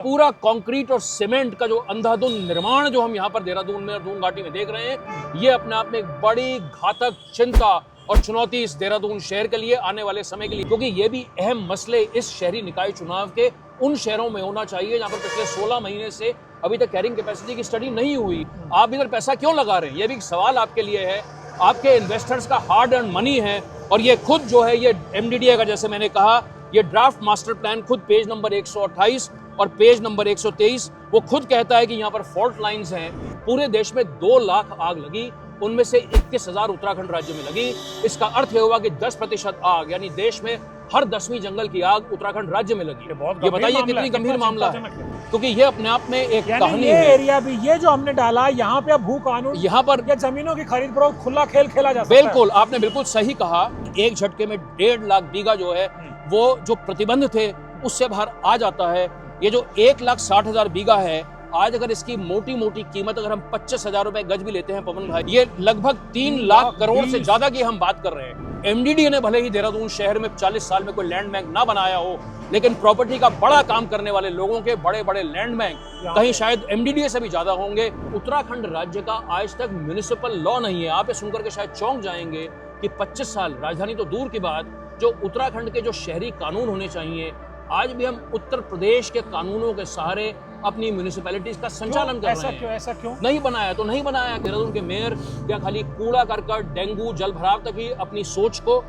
पूरा कंक्रीट और सीमेंट का जो अंधाधुंध निर्माण जो हम यहाँ पर देहरादून में और दून घाटी में देख रहे हैं, ये अपने आप में एक बड़ी घातक चिंता और चुनौती इस देहरादून शहर के लिए आने वाले समय के लिए, क्योंकि ये भी अहम मसले इस शहरी निकाय चुनाव के उन शहरों में होना चाहिए जहाँ पर पिछले 16 महीने से अभी तक कैरिंग कैपेसिटी की स्टडी नहीं हुई। आप इधर पैसा क्यों लगा रहे हैं? ये भी एक सवाल आपके लिए है। आपके इन्वेस्टर्स का हार्ड अर्न मनी है और ये खुद जो है ये MDDA का, जैसे मैंने कहा, ये ड्राफ्ट मास्टर प्लान खुद पेज नंबर 128 और पेज नंबर 123 वो खुद कहता है कि यहाँ पर फॉल्ट लाइंस हैं। पूरे देश में 2 लाख आग लगी, उनमें से 21,000 उत्तराखंड राज्य में लगी। इसका अर्थ यह हुआ कि 10% आग, यानी देश में हर 10वीं जंगल की आग उत्तराखंड राज्य में लगी। ये बताइए कितनी गंभीर मामला है, क्योंकि ये अपने आप में एक कहानी ये है। एरिया भी ये जो हमने डाला, यहाँ पे अब भू कानून, यहाँ पर ये जमीनों की खरीद फरोख्त खुला खेल खेला जा सकता है। बिल्कुल, आपने बिल्कुल सही कहा। एक झटके में 1.5 लाख बीघा जो है वो जो प्रतिबंध थे उससे बाहर आ जाता है। ये जो 1,60,000 बीघा है, आज अगर इसकी मोटी मोटी कीमत अगर हम 25,000 रुपए गज भी लेते हैं पवन भाई, ये लगभग 3 लाख करोड़ से ज्यादा की हम बात कर रहे हैं। MDDA ने भले ही देहरादून शहर में 40 साल में कोई लैंड बैंक ना बनाया हो, लेकिन प्रॉपर्टी का बड़ा काम करने वाले लोगों के बड़े बड़े लैंड बैंक कहीं शायद MDDA से भी ज्यादा होंगे। उत्तराखंड राज्य का आज तक म्युनिसिपल लॉ नहीं है। आप ये सुनकर के शायद चौंक जाएंगे कि 25 साल, राजधानी तो दूर की बात, जो उत्तराखंड के जो शहरी कानून होने चाहिए, आज भी हम उत्तर प्रदेश के कानूनों के सहारे अपनी म्युनिसिपैलिटीज का संचालन कर रहे हैं। ऐसा क्यों? नहीं बनाया तो नहीं बनाया। देहरादून के मेयर क्या खाली कूड़ा करकट, डेंगू, जल भराव तक ही अपनी सोच को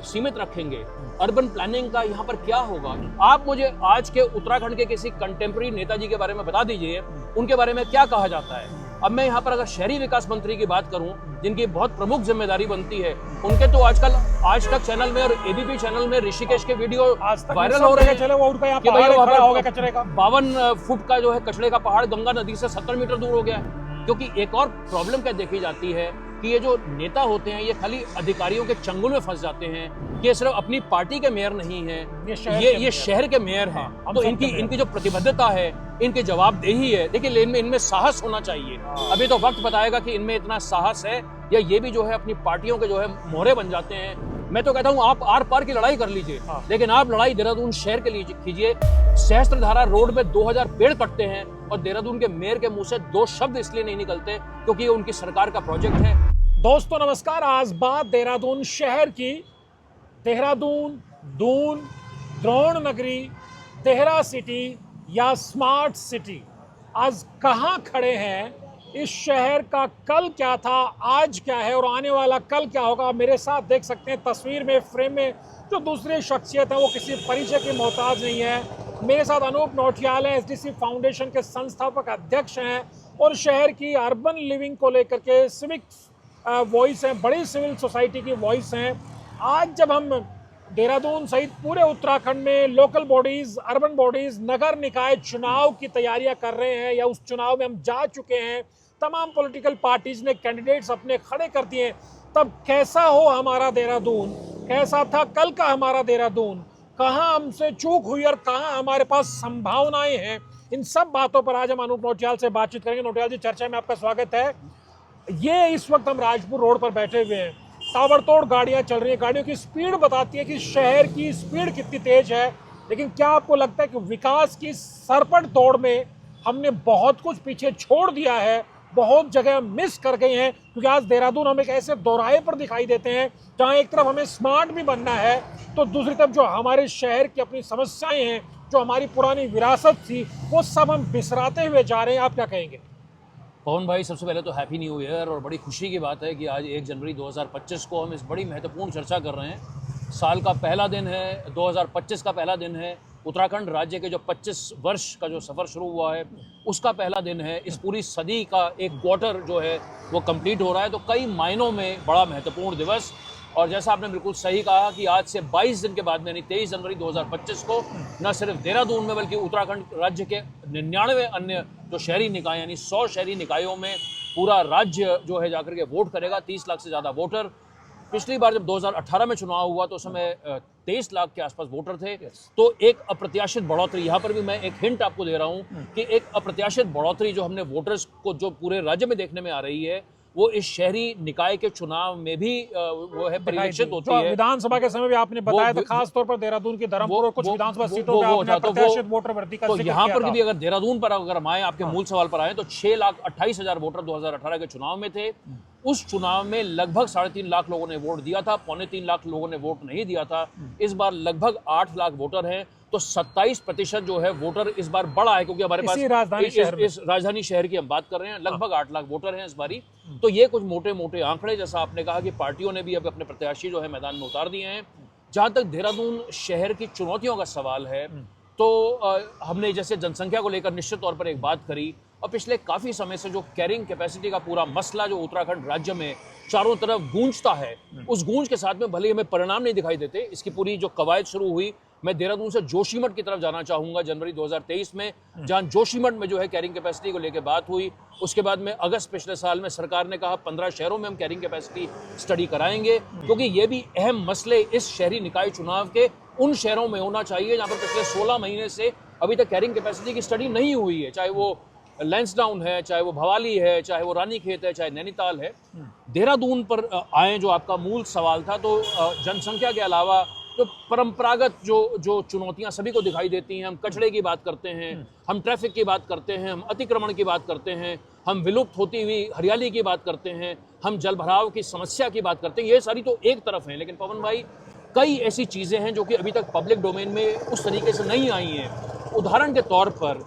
सीमित रखेंगे? अर्बन प्लानिंग का यहाँ पर क्या होगा? आप मुझे आज के उत्तराखंड के किसी कंटेम्प्रेरी नेताजी के बारे में बता दीजिए, उनके बारे में क्या कहा जाता है। अब मैं यहाँ पर अगर शहरी विकास मंत्री की बात करूं, जिनकी बहुत प्रमुख जिम्मेदारी बनती है, उनके तो आजकल आज तक चैनल में और ABP चैनल में ऋषिकेश के वीडियो वायरल हो रहे हैं। चलो वो उनका कि भाई वहाँ हो गया कचरे का 52 फुट का जो है कचरे का पहाड़ गंगा नदी से 70 मीटर दूर हो गया। क्योंकि एक और प्रॉब्लम क्या देखी जाती है कि ये जो नेता होते हैं, ये खाली अधिकारियों के चंगुल में फंस जाते हैं। ये सिर्फ अपनी पार्टी के मेयर नहीं है, ये शहर के मेयर हैं। तो इनकी जो प्रतिबद्धता है, इनकी जवाबदेही है, देखिए इनमें साहस होना चाहिए। अभी तो वक्त बताएगा कि इनमें इतना साहस है या ये भी जो है अपनी पार्टियों के जो है मोहरे बन जाते हैं। मैं तो कहता हूँ आप आर पार की लड़ाई कर लीजिए, लेकिन आप लड़ाई देहरादून शहर के लिए कीजिए। सहस्त्रधारा रोड में 2000 पेड़ कटते हैं और देहरादून के मेयर के मुंह से 2 शब्द इसलिए नहीं निकलते क्योंकि ये उनकी सरकार का प्रोजेक्ट है। दोस्तों नमस्कार, आज बात देहरादून शहर की। देहरादून, दून, द्रोण नगरी, देहरा सिटी या स्मार्ट सिटी, आज कहाँ खड़े हैं? इस शहर का कल क्या था, आज क्या है और आने वाला कल क्या होगा? मेरे साथ देख सकते हैं तस्वीर में, फ्रेम में जो दूसरी शख्सियत है वो किसी परिचय की मोहताज नहीं है। मेरे साथ अनूप नौटियाल हैं, SDC फाउंडेशन के संस्थापक अध्यक्ष हैं और शहर की अर्बन लिविंग को लेकर के सिविक वॉइस हैं, बड़ी सिविल सोसाइटी की वॉइस हैं। आज जब हम देहरादून सहित पूरे उत्तराखंड में लोकल बॉडीज, अर्बन बॉडीज, नगर निकाय चुनाव की तैयारियां कर रहे हैं या उस चुनाव में हम जा चुके हैं, तमाम पॉलिटिकल पार्टीज ने कैंडिडेट्स अपने खड़े कर दिए, तब कैसा हो हमारा देहरादून, कैसा था कल का हमारा देहरादून, कहाँ हमसे चूक हुई और कहाँ हमारे पास संभावनाएं हैं, इन सब बातों पर आज हम अनूप नौटियाल से बातचीत करेंगे। नौटियाल जी, चर्चा में आपका स्वागत है। ये इस वक्त हम राजपुर रोड पर बैठे हुए हैं, ताबड़तोड़ गाड़ियां चल रही हैं, गाड़ियों की स्पीड बताती है कि शहर की स्पीड कितनी तेज है। लेकिन क्या आपको लगता है कि विकास की सरपट दौड़ में हमने बहुत कुछ पीछे छोड़ दिया है, बहुत जगह मिस कर गए हैं? क्योंकि आज देहरादून हम एक ऐसे दोराहे पर दिखाई देते हैं जहां एक तरफ हमें स्मार्ट भी बनना है, तो दूसरी तरफ जो हमारे शहर की अपनी समस्याएं हैं, जो हमारी पुरानी विरासत थी, वो सब हम बिसराते हुए जा रहे हैं। आप क्या कहेंगे? पवन भाई, सबसे पहले तो हैप्पी न्यू ईयर, और बड़ी खुशी की बात है कि आज 1 जनवरी 2025 को हम इस बड़ी महत्वपूर्ण चर्चा कर रहे हैं। साल का पहला दिन है, 2025 का पहला दिन है। उत्तराखंड राज्य के जो 25 वर्ष का जो सफ़र शुरू हुआ है उसका पहला दिन है। इस पूरी सदी का एक क्वार्टर जो है वो कंप्लीट हो रहा है, तो कई मायनों में बड़ा महत्वपूर्ण दिवस। और जैसा आपने बिल्कुल सही कहा कि आज से 22 दिन के बाद यानी 23 जनवरी 2025 को न सिर्फ देहरादून में बल्कि उत्तराखंड राज्य के 99 अन्य जो शहरी निकाय यानी 100 शहरी निकायों में पूरा राज्य जो है जाकर के वोट करेगा। 30 लाख से ज़्यादा वोटर। पिछली बार जब 2018 में चुनाव हुआ तो उस समय 23 लाख के आसपास वोटर थे। तो एक अप्रत्याशित बढ़ोतरी, यहाँ पर भी मैं एक हिंट आपको दे रहा हूँ कि एक अप्रत्याशित बढ़ोतरी जो हमने वोटर्स को जो पूरे राज्य में देखने में आ रही है, वो इस शहरी निकाय के चुनाव में भी वो है परिलक्षित होती है। विधानसभा के समय भी आपने बताया था, खास तौर पर देहरादून की धर्मपुर और कुछ विधानसभा सीटों पे आपने प्रत्याशित वोटर वृद्धि का जिक्र यहाँ किया पर था। भी अगर देहरादून पर अगर हम आए, आपके मूल सवाल पर आए, तो 6,28,000 वोटर 2018 के चुनाव में थे। उस चुनाव में लगभग 3.5 लाख लोगों ने वोट दिया था, 2.25 लाख लोगों ने वोट नहीं दिया था। इस बार लगभग 8 लाख वोटर हैं, तो 27% जो है वोटर इस बार बढ़ा है, क्योंकि हमारे पास इस राजधानी शहर की हम बात कर रहे हैं, लगभग 8 लाख वोटर हैं इस बारी। तो ये कुछ मोटे मोटे आंकड़े, जैसा आपने कहा कि पार्टियों ने भी अब अपने प्रत्याशी जो है मैदान में उतार दिए हैं। जहां तक देहरादून शहर की चुनौतियों का सवाल है, तो हमने जैसे जनसंख्या को लेकर निश्चित तौर पर एक बात करी, और पिछले काफ़ी समय से जो कैरिंग कैपेसिटी का पूरा मसला जो उत्तराखंड राज्य में चारों तरफ गूंजता है, उस गूंज के साथ में भले हमें परिणाम नहीं दिखाई देते। इसकी पूरी जो कवायद शुरू हुई, मैं देहरादून से जोशीमठ की तरफ जाना चाहूँगा जनवरी 2023 में, जहाँ जोशीमठ में जो है कैरिंग कैपेसिटी को लेकर बात हुई। उसके बाद में अगस्त पिछले साल में सरकार ने कहा 15 शहरों में हम कैरिंग कैपेसिटी स्टडी कराएंगे, क्योंकि ये भी अहम मसले इस शहरी निकाय चुनाव के उन शहरों में होना चाहिए जहाँ पर पिछले 16 महीने से अभी तक कैरिंग कैपेसिटी की स्टडी नहीं हुई है, चाहे वो लैंसडाउन है, चाहे वो भवाली है, चाहे वो रानीखेत है, चाहे नैनीताल है। देहरादून पर आए, जो आपका मूल सवाल था, तो जनसंख्या के अलावा तो परंपरागत जो चुनौतियां सभी को दिखाई देती हैं, हम कचरे की बात करते हैं, हम ट्रैफिक की बात करते हैं, हम अतिक्रमण की बात करते हैं, हम विलुप्त होती हुई हरियाली की बात करते हैं, हम जल भराव की समस्या की बात करते हैं। ये सारी तो एक तरफ हैं, लेकिन पवन भाई कई ऐसी चीज़ें हैं जो कि अभी तक पब्लिक डोमेन में उस तरीके से नहीं आई हैं। उदाहरण के तौर पर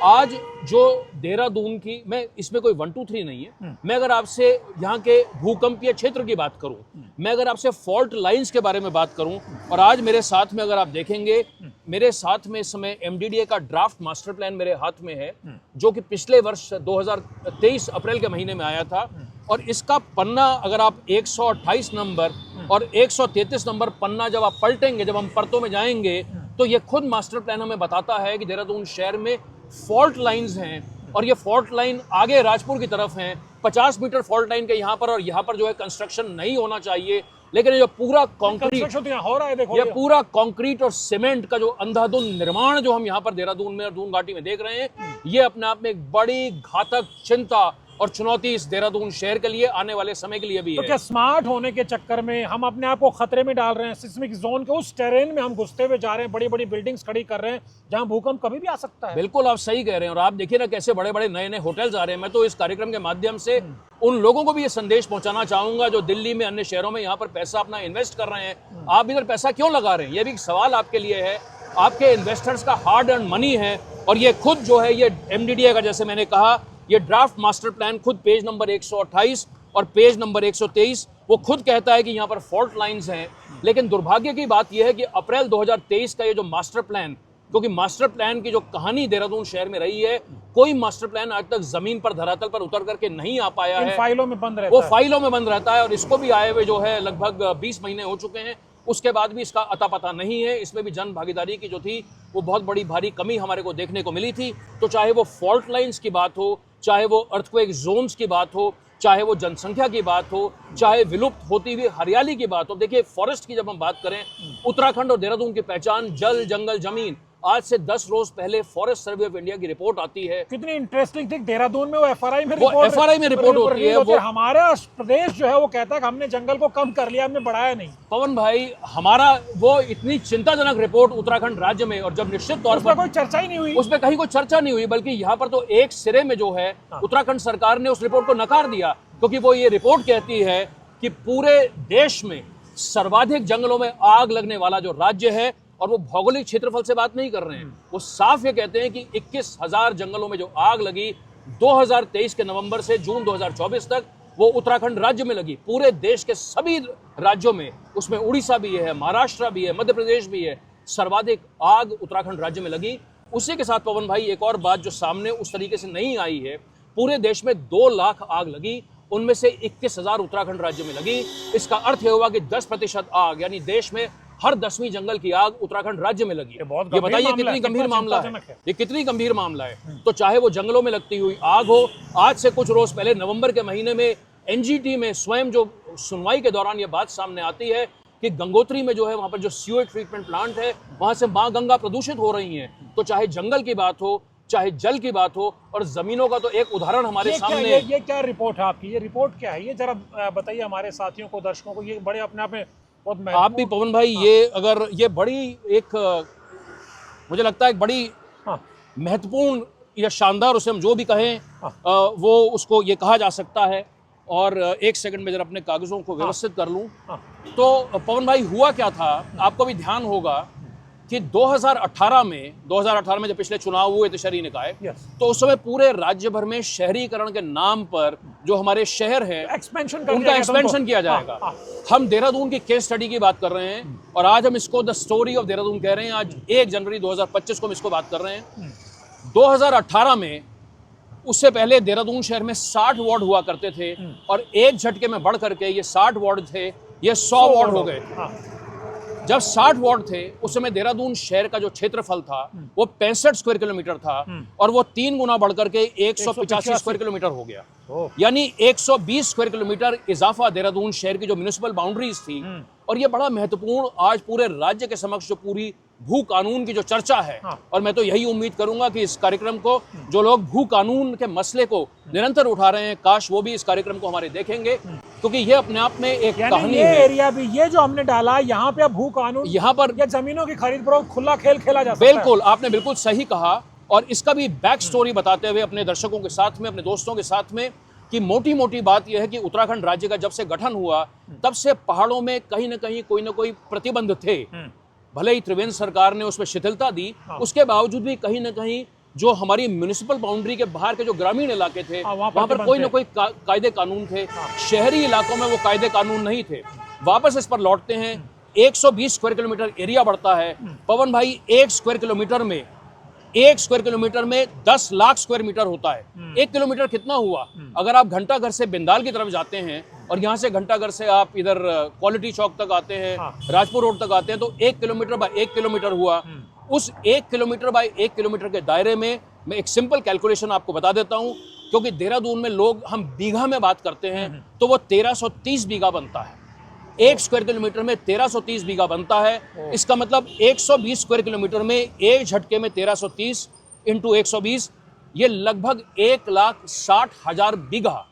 आज जो देहरादून की, मैं इसमें कोई 1 2 3 नहीं है, मैं अगर आपसे यहाँ के भूकंपीय क्षेत्र की बात करूं, मैं अगर आपसे फॉल्ट लाइंस के बारे में बात करूं, और आज मेरे साथ में अगर आप देखेंगे, मेरे साथ में इस समय MDDA का ड्राफ्ट मास्टर प्लान मेरे हाथ में है, जो कि पिछले वर्ष 2023 अप्रैल के महीने में आया था। और इसका पन्ना अगर आप 128 नंबर और 133 नंबर पन्ना जब आप पलटेंगे, जब हम परतों में जाएंगे, तो ये खुद मास्टर प्लान हमें बताता है कि देहरादून शहर में फॉल्ट लाइंस हैं, और ये फॉल्ट लाइन आगे राजपुर की तरफ हैं, 50 मीटर फॉल्ट लाइन के यहाँ पर, और यहाँ पर जो है कंस्ट्रक्शन नहीं होना चाहिए। लेकिन ये पूरा कंक्रीट हो रहा है, देखो ये पूरा कंक्रीट और सीमेंट का जो अंधाधुंध निर्माण जो हम यहाँ पर देहरादून में और दून घाटी में देख रहे हैं, ये अपने आप में एक बड़ी घातक चिंता और चुनौती इस देहरादून शहर के लिए, आने वाले समय के लिए भी है। तो क्या स्मार्ट होने के चक्कर में हम अपने आप को खतरे में डाल रहे हैं? सिस्मिक जोन के उस टेरेन में हम घुसते हुए जा रहे हैं, बड़ी बड़ी बिल्डिंग्स खड़ी कर रहे हैं जहां भूकंप कभी भी आ सकता है। बिल्कुल आप सही कह रहे हैं, और आप देखिए ना कैसे बड़े बड़े नए नए होटल्स आ रहे हैं। मैं तो इस कार्यक्रम के माध्यम से उन लोगों को भी ये संदेश पहुंचाना चाहूंगा जो दिल्ली में, अन्य शहरों में यहाँ पर पैसा अपना इन्वेस्ट कर रहे हैं, आप इधर पैसा क्यों लगा रहे हैं? ये भी एक सवाल आपके लिए है। आपके इन्वेस्टर्स का हार्ड अर्न मनी है, और ये खुद जो है ये MDDA का, जैसे मैंने कहा, ये ड्राफ्ट मास्टर प्लान खुद पेज नंबर 128 और पेज नंबर 123 वो खुद कहता है कि यहाँ पर फॉल्ट लाइंस हैं। लेकिन दुर्भाग्य की बात यह है कि अप्रैल 2023 का ये जो मास्टर प्लान, क्योंकि मास्टर प्लान की जो कहानी देहरादून शहर में रही है, कोई मास्टर प्लान आज तक जमीन पर, धरातल पर उतर करके नहीं आ पाया है, फाइलों में बंद रहता है, वो फाइलों में बंद रहता है। और इसको भी आए हुए जो है लगभग 20 महीने हो चुके हैं, उसके बाद भी इसका अता पता नहीं है। इसमें भी जन भागीदारी की जो थी वो बहुत बड़ी भारी कमी हमारे को देखने को मिली थी। तो चाहे वो फॉल्ट लाइंस की बात हो, चाहे वो अर्थक्वेक जोन्स की बात हो, चाहे वो जनसंख्या की बात हो, चाहे विलुप्त होती हुई हरियाली की बात हो। देखिए फॉरेस्ट की जब हम बात करें, उत्तराखंड और देहरादून की पहचान जल, जंगल, जमीन। आज से 10 रोज पहले फॉरेस्ट सर्वे ऑफ इंडिया की रिपोर्ट आती है। कितनी इंटरेस्टिंग थी, देहरादून में वो FRI में रिपोर्ट होती है। वो हमारा प्रदेश जो है वो कहता है कि हमने जंगल को कम कर लिया, हमने बढ़ाया नहीं। पवन भाई, हमारा वो इतनी चिंताजनक रिपोर्ट उत्तराखंड राज्य में, और जब निश्चित तौर पर कोई चर्चा ही नहीं हुई, उसमें कहीं कोई चर्चा नहीं हुई, बल्कि यहाँ पर तो एक सिरे में जो है उत्तराखंड सरकार ने उस रिपोर्ट को नकार दिया, क्योंकि वो ये रिपोर्ट कहती है कि पूरे देश में सर्वाधिक जंगलों में आग लगने वाला जो राज्य है, और वो भौगोलिक क्षेत्रफल से बात नहीं कर रहे हैं, वो साफ ये कहते हैं कि 21,000 जंगलों में जो आग लगी 2023 के नवंबर से जून 2024 तक, वो उत्तराखंड राज्य में लगी। पूरे देश के सभी राज्यों में, उसमें उड़ीसा भी है, महाराष्ट्र भी है, मध्य प्रदेश भी है, सर्वाधिक आग उत्तराखंड राज्य में लगी। उसी के साथ पवन भाई एक और बात जो सामने उस तरीके से नहीं आई है, पूरे देश में 2 लाख आग लगी, उनमें से 21,000 उत्तराखंड राज्य में लगी। इसका अर्थ यह हुआ कि 10% आग, यानी देश में हर 10वीं जंगल की आग उत्तराखंड राज्य में लगी। ये बताइए कितनी गंभीर मामला है, ये कितनी गंभीर मामला है। तो चाहे वो जंगलों में लगती हुई आग हो, आज से कुछ रोज पहले नवंबर के महीने में NGT में स्वयं जो सुनवाई के दौरान ये बात सामने आती है कि गंगोत्री में जो है वहां पर जो सीवेज ट्रीटमेंट प्लांट है, वहां से मां गंगा प्रदूषित हो रही है। तो चाहे जंगल की बात हो, चाहे जल की बात हो, और जमीनों का तो एक उदाहरण हमारे सामने। ये क्या रिपोर्ट है आपकी? ये रिपोर्ट क्या है? ये जरा बताइए हमारे साथियों को, दर्शकों को। ये बड़े अपने आप में बहुत आप भी पवन भाई, ये अगर ये बड़ी एक मुझे लगता है एक बड़ी महत्वपूर्ण या शानदार, उसे हम जो भी कहें वो उसको ये कहा जा सकता है। और एक सेकंड में जरा अपने कागजों को व्यवस्थित कर लूं। तो पवन भाई, हुआ क्या था, आपको भी ध्यान होगा कि 2018 में जब पिछले चुनाव हुए थे शहरी निकाय, तो उस समय पूरे राज्य भर में शहरीकरण के नाम पर जो हमारे शहर है उनका एक्सपेंशन किया जाएगा। हम देहरादून की केस स्टडी की बात कर रहे हैं, और आज हम इसको द स्टोरी ऑफ देहरादून कह रहे हैं। आज 1 जनवरी 2025 को हम इसको बात कर रहे हैं। 2018 में, उससे पहले देहरादून शहर में 60 वार्ड हुआ करते थे, और एक झटके में बढ़ करके ये 60 वार्ड थे, ये 100 वार्ड हो गए। जब 60 वार्ड थे, उस समय देहरादून शहर का जो क्षेत्रफल था वो 65 स्क्वायर किलोमीटर था, और वो 3 गुना बढ़कर के 185 स्क्वायर किलोमीटर हो गया। यानी 120 स्क्वायर किलोमीटर इजाफा देहरादून शहर की जो म्युनिसिपल बाउंड्रीज थी। और ये बड़ा महत्वपूर्ण, आज पूरे राज्य के समक्ष जो पूरी भू कानून की जो चर्चा है, और मैं तो यही उम्मीद करूंगा कि इस कार्यक्रम को जो लोग भू कानून के मसले को निरंतर उठा रहे हैं, काश वो भी इस कार्यक्रम को हमारे देखेंगे, क्योंकि ये अपने आप में एक कहानी ये है। एरिया भी, ये जो हमने डाला, यहाँ पे भू कानून, यहाँ पर या जमीनों की खरीद फरोख्त खुला खेल खेला जा सकता है। बिल्कुल, आपने बिल्कुल सही कहा। और इसका भी बैक स्टोरी बताते हुए अपने दर्शकों के साथ में, अपने दोस्तों के साथ में, कि मोटी मोटी बात यह है कि उत्तराखंड राज्य का जब से गठन हुआ, तब से पहाड़ों में कहीं ना कोई प्रतिबंध थे। भले ही त्रिवेंद्र सरकार ने उसमें शिथिलता दी, उसके बावजूद भी कहीं ना कहीं जो हमारी म्युनिसिपल बाउंड्री के बाहर के जो ग्रामीण इलाके थे, वहां पर कोई ना कोई कायदे कानून थे। शहरी इलाकों में वो कायदे कानून नहीं थे। वापस इस पर लौटते हैं। 120 स्क्वायर किलोमीटर एरिया बढ़ता है पवन भाई। 1 स्क्वायर किलोमीटर में 10 लाख स्क्वायर मीटर होता है। 1 किलोमीटर कितना हुआ? अगर आप घंटाघर से बिंदाल की तरफ जाते हैं, और यहाँ से घंटाघर से आप इधर क्वालिटी चौक तक आते हैं, राजपुर रोड तक आते हैं, तो 1 किलोमीटर बाय 1 किलोमीटर हुआ। उस 1 किलोमीटर बाय 1 किलोमीटर के दायरे में मैं एक सिंपल कैलकुलेशन आपको बता देता हूं, क्योंकि देहरादून में लोग, हम बीघा में बात करते हैं, तो वो 1330 बीघा बनता है। 1 स्क्वायर किलोमीटर में 1330 बीघा बनता है। इसका मतलब 120 स्क्वायर किलोमीटर में एक झटके में 1330 इंटू 120, ये लगभग 1,60,000 बीघा।